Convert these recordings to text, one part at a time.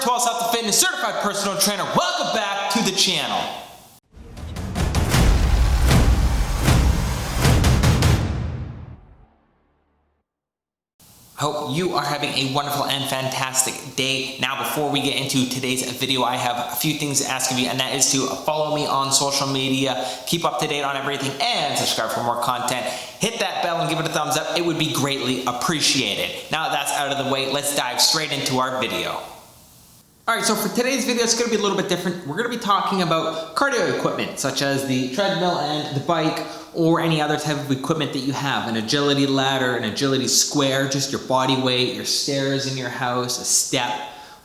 Spartan 12 South Fitness Certified Personal Trainer. Welcome back to the channel. I hope you are having a wonderful and fantastic day. Now, before we get into today's video, I have a few things to ask of you, and that is to follow me on social media, keep up to date on everything, and subscribe for more content. Hit that bell and give it a thumbs up. It would be greatly appreciated. Now that that's out of the way, let's dive straight into our video. Alright, so for today's video, it's going to be a little bit different. We're going to be talking about cardio equipment, such as the treadmill and the bike, or any other type of equipment that you have. An agility ladder, an agility square, just your body weight, your stairs in your house, a step,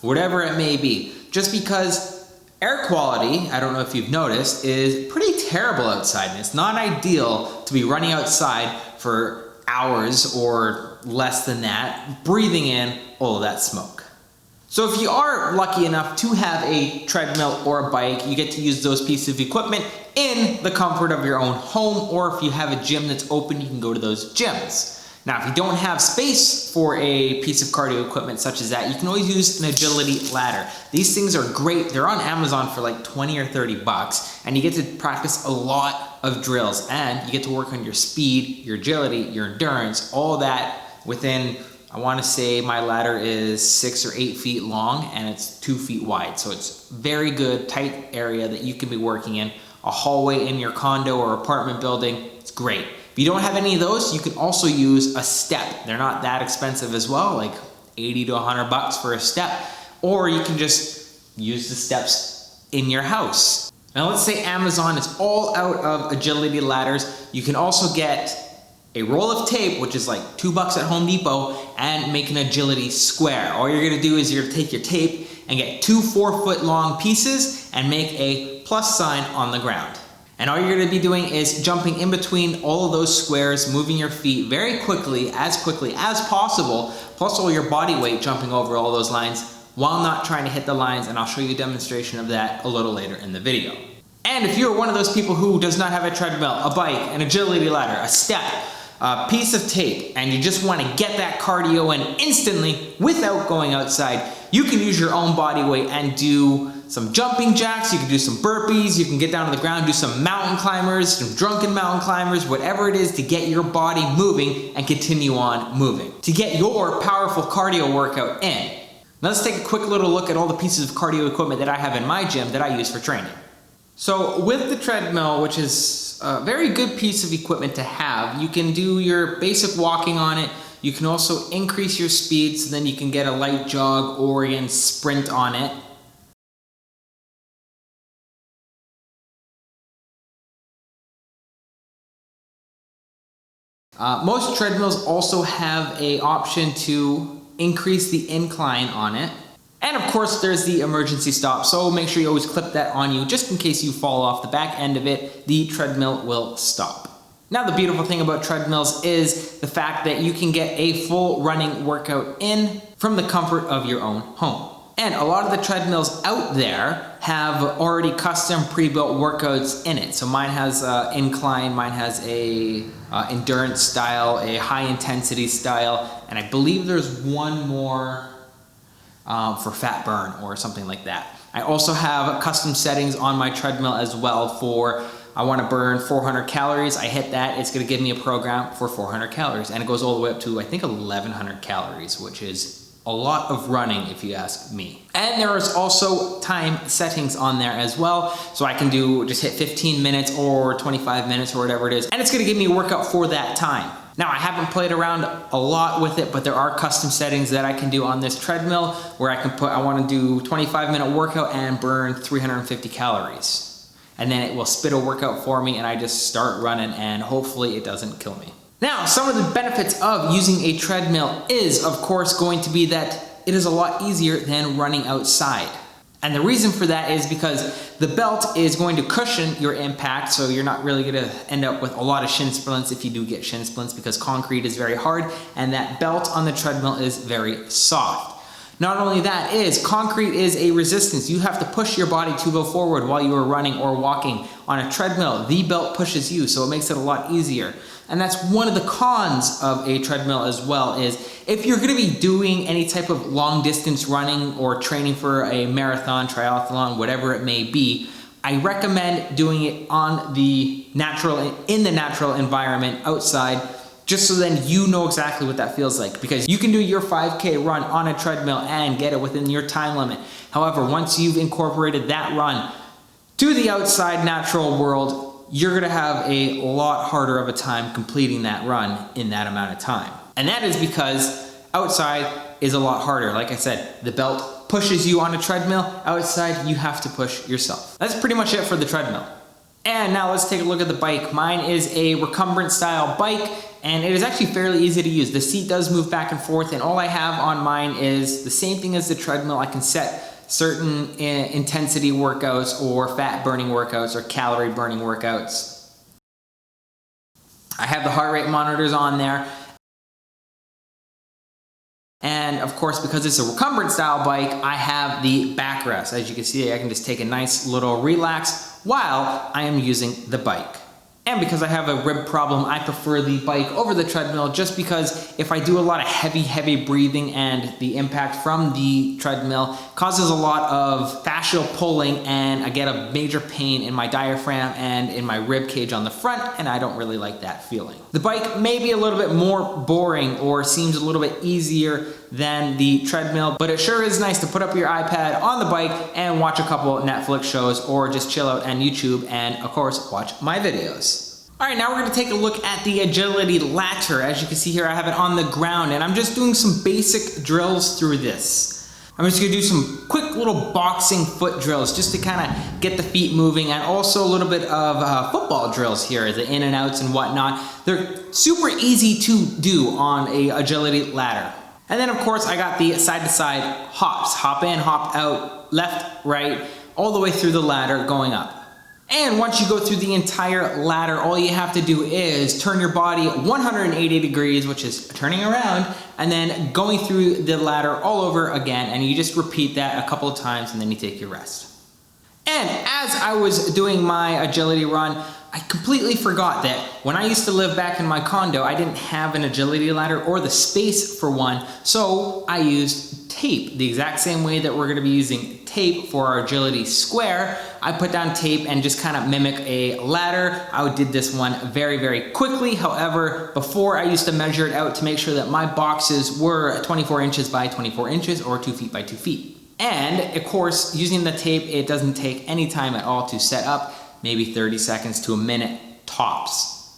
whatever it may be. Just because air quality, I don't know if you've noticed, is pretty terrible outside, and it's not ideal to be running outside for hours or less than that, breathing in all of that smoke. So if you are lucky enough to have a treadmill or a bike, you get to use those pieces of equipment in the comfort of your own home, or if you have a gym that's open, you can go to those gyms. Now, if you don't have space for a piece of cardio equipment such as that, you can always use an agility ladder. These things are great. They're on Amazon for like 20 or 30 bucks, and you get to practice a lot of drills, and you get to work on your speed, your agility, your endurance, all that within, I want to say my ladder is 6 or 8 feet long and it's 2 feet wide. So it's very good, tight area that you can be working in. A hallway in your condo or apartment building, it's great. If you don't have any of those, you can also use a step. They're not that expensive as well, like 80 to 100 bucks for a step. Or you can just use the steps in your house. Now let's say Amazon is all out of agility ladders. You can also get a roll of tape, which is like $2 at Home Depot, and make an agility square. All you're gonna do is you're gonna take your tape and get 2 4-foot long pieces and make a plus sign on the ground. And all you're gonna be doing is jumping in between all of those squares, moving your feet very quickly as possible, plus all your body weight jumping over all those lines while not trying to hit the lines, and I'll show you a demonstration of that a little later in the video. And if you're one of those people who does not have a treadmill, a bike, an agility ladder, a step, a piece of tape, and you just want to get that cardio in instantly without going outside, you can use your own body weight and do some jumping jacks, you can do some burpees, you can get down to the ground, do some mountain climbers, some drunken mountain climbers, whatever it is to get your body moving and continue on moving, to get your powerful cardio workout in. Now let's take a quick little look at all the pieces of cardio equipment that I have in my gym that I use for training. So with the treadmill, which is a very good piece of equipment to have, you can do your basic walking on it. You can also increase your speed, so then you can get a light jog or even sprint on it. Most treadmills also have an option to increase the incline on it. And of course, there's the emergency stop, so make sure you always clip that on you just in case you fall off the back end of it. The treadmill will stop. Now, the beautiful thing about treadmills is the fact that you can get a full running workout in from the comfort of your own home. And a lot of the treadmills out there have already custom pre-built workouts in it. So mine has incline, mine has a endurance style, a high intensity style, and I believe there's one more for fat burn or something like that. I also have custom settings on my treadmill as well for, I want to burn 400 calories. I hit that, it's going to give me a program for 400 calories, and it goes all the way up to, I think, 1100 calories, which is a lot of running if you ask me. And there is also time settings on there as well, so I can just hit 15 minutes or 25 minutes or whatever it is, and it's going to give me a workout for that time. Now, I haven't played around a lot with it, but there are custom settings that I can do on this treadmill where I can put, I want to do 25-minute workout and burn 350 calories. And then it will spit a workout for me and I just start running, and hopefully it doesn't kill me. Now, some of the benefits of using a treadmill is, of course, going to be that it is a lot easier than running outside. And the reason for that is because the belt is going to cushion your impact, so you're not really going to end up with a lot of shin splints if you do get shin splints, because concrete is very hard and that belt on the treadmill is very soft. Not only that, concrete is a resistance. You have to push your body to go forward while you are running or walking. On a treadmill, the belt pushes you, so it makes it a lot easier. And that's one of the cons of a treadmill as well, is if you're gonna be doing any type of long distance running or training for a marathon, triathlon, whatever it may be, I recommend doing it in the natural environment outside, just so then you know exactly what that feels like, because you can do your 5K run on a treadmill and get it within your time limit. However, once you've incorporated that run to the outside natural world, you're gonna have a lot harder of a time completing that run in that amount of time. And that is because outside is a lot harder. Like I said, the belt pushes you on a treadmill. Outside, you have to push yourself. That's pretty much it for the treadmill. And now let's take a look at the bike. Mine is a recumbent style bike, and it is actually fairly easy to use. The seat does move back and forth, and all I have on mine is the same thing as the treadmill. I can set certain intensity workouts or fat burning workouts or calorie burning workouts. I have the heart rate monitors on there. And of course, because it's a recumbent style bike, I have the backrest. As you can see, I can just take a nice little relax while I am using the bike. And because I have a rib problem, I prefer the bike over the treadmill, just because if I do a lot of heavy breathing and the impact from the treadmill causes a lot of fascial pulling, and I get a major pain in my diaphragm and in my rib cage on the front, and I don't really like that feeling. The bike may be a little bit more boring or seems a little bit easier than the treadmill, but it sure is nice to put up your iPad on the bike and watch a couple Netflix shows, or just chill out on YouTube and of course watch my videos. All right, now we're gonna take a look at the agility ladder. As you can see here, I have it on the ground, and I'm just doing some basic drills through this. I'm just gonna do some quick little boxing foot drills just to kind of get the feet moving, and also a little bit of football drills here, the in and outs and whatnot. They're super easy to do on a agility ladder. And then of course I got the side to side hops, hop in, hop out, left, right, all the way through the ladder going up. And once you go through the entire ladder, all you have to do is turn your body 180 degrees, which is turning around, and then going through the ladder all over again, and you just repeat that a couple of times, and then you take your rest. And as I was doing my agility run, I completely forgot that when I used to live back in my condo, I didn't have an agility ladder or the space for one, so I used tape. The exact same way that we're gonna be using tape for our agility square, I put down tape and just kind of mimic a ladder. I did this one very quickly. However, before I used to measure it out to make sure that my boxes were 24 inches by 24 inches or 2 feet by 2 feet. And of course, using the tape, it doesn't take any time at all to set up, maybe 30 seconds to a minute tops.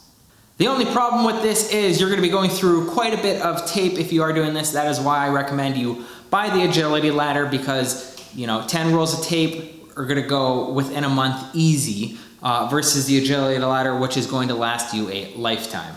The only problem with this is you're gonna be going through quite a bit of tape if you are doing this. That is why I recommend you buy the agility ladder, because 10 rolls of tape are gonna go within a month easy, versus the agility ladder, which is going to last you a lifetime.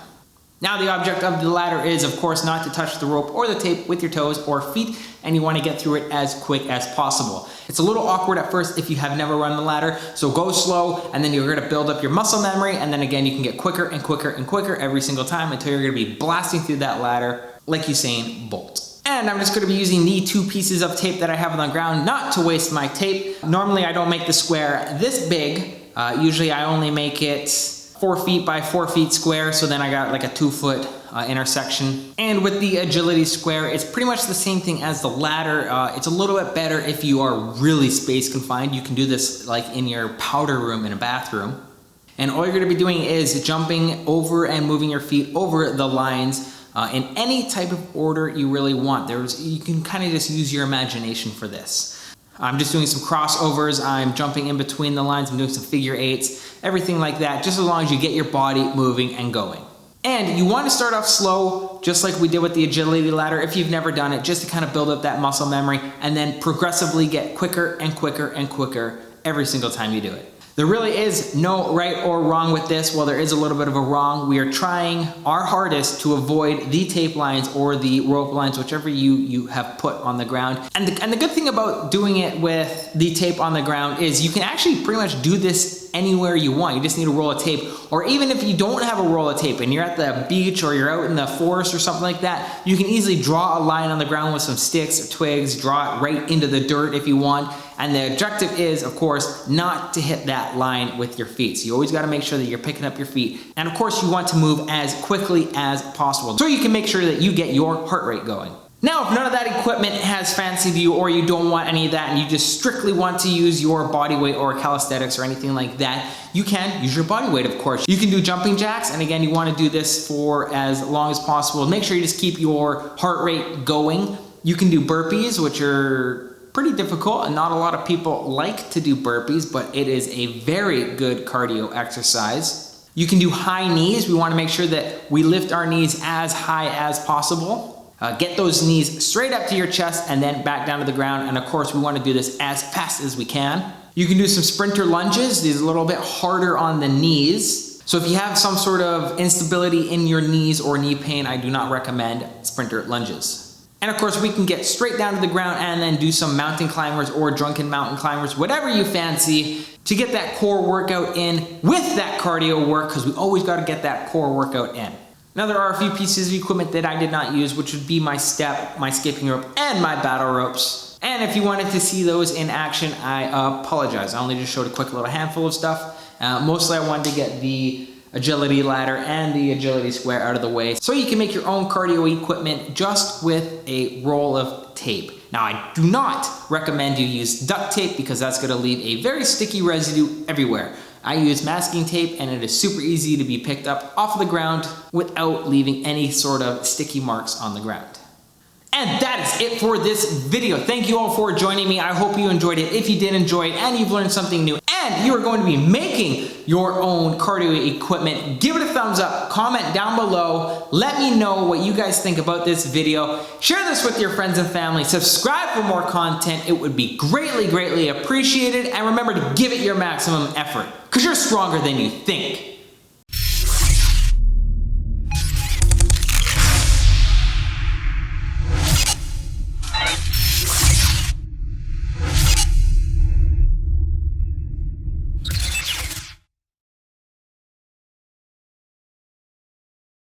Now the object of the ladder is of course not to touch the rope or the tape with your toes or feet, and you want to get through it as quick as possible. It's a little awkward at first if you have never run the ladder, so go slow, and then you're going to build up your muscle memory, and then again you can get quicker and quicker every single time until you're going to be blasting through that ladder like Usain Bolt. And I'm just going to be using the 2 pieces of tape that I have on the ground, not to waste my tape. Normally I don't make the square this big. Usually I only make it 4 feet by 4 feet square, so then I got like a 2 foot intersection. And with the agility square, it's pretty much the same thing as the ladder. It's a little bit better if you are really space confined. You can do this like in your powder room in a bathroom. And all you're gonna be doing is jumping over and moving your feet over the lines in any type of order you really want. You can kind of just use your imagination for this. I'm just doing some crossovers, I'm jumping in between the lines, I'm doing some figure eights, everything like that, just as long as you get your body moving and going. And you want to start off slow, just like we did with the agility ladder if you've never done it, just to kind of build up that muscle memory, and then progressively get quicker and quicker every single time you do it. There really is no right or wrong with this. Well, there is a little bit of a wrong. We are trying our hardest to avoid the tape lines or the rope lines, whichever you have put on the ground. And the good thing about doing it with the tape on the ground is you can actually pretty much do this anywhere you want. You just need a roll of tape. Or even if you don't have a roll of tape and you're at the beach or you're out in the forest or something like that, you can easily draw a line on the ground with some sticks or twigs, draw it right into the dirt if you want. And the objective is, of course, not to hit that line with your feet. So you always got to make sure that you're picking up your feet. And of course, you want to move as quickly as possible so you can make sure that you get your heart rate going. Now, if none of that equipment has fancied you or you don't want any of that and you just strictly want to use your body weight or calisthenics or anything like that, you can use your body weight, of course. You can do jumping jacks, and again, you want to do this for as long as possible. Make sure you just keep your heart rate going. You can do burpees, which are pretty difficult, and not a lot of people like to do burpees, but it is a very good cardio exercise. You can do high knees. We want to make sure that we lift our knees as high as possible. Get those knees straight up to your chest and then back down to the ground. And of course, we want to do this as fast as we can. You can do some sprinter lunges. These are a little bit harder on the knees. So if you have some sort of instability in your knees or knee pain, I do not recommend sprinter lunges. And of course, we can get straight down to the ground and then do some mountain climbers or drunken mountain climbers, whatever you fancy, to get that core workout in with that cardio work, because we always got to get that core workout in. Now, there are a few pieces of equipment that I did not use, which would be my step, my skipping rope, and my battle ropes. And if you wanted to see those in action, I apologize. I only just showed a quick little handful of stuff. Mostly I wanted to get the agility ladder and the agility square out of the way so you can make your own cardio equipment just with a roll of tape. Now, I do not recommend you use duct tape because that's going to leave a very sticky residue everywhere. I use masking tape, and it is super easy to be picked up off of the ground without leaving any sort of sticky marks on the ground. And that is it for this video. Thank you all for joining me. I hope you enjoyed it. If you did enjoy it and you've learned something new and you are going to be making your own cardio equipment, give it a thumbs up, comment down below, let me know what you guys think about this video. Share this with your friends and family. Subscribe for more content. It would be greatly, greatly appreciated. And remember to give it your maximum effort, because you're stronger than you think.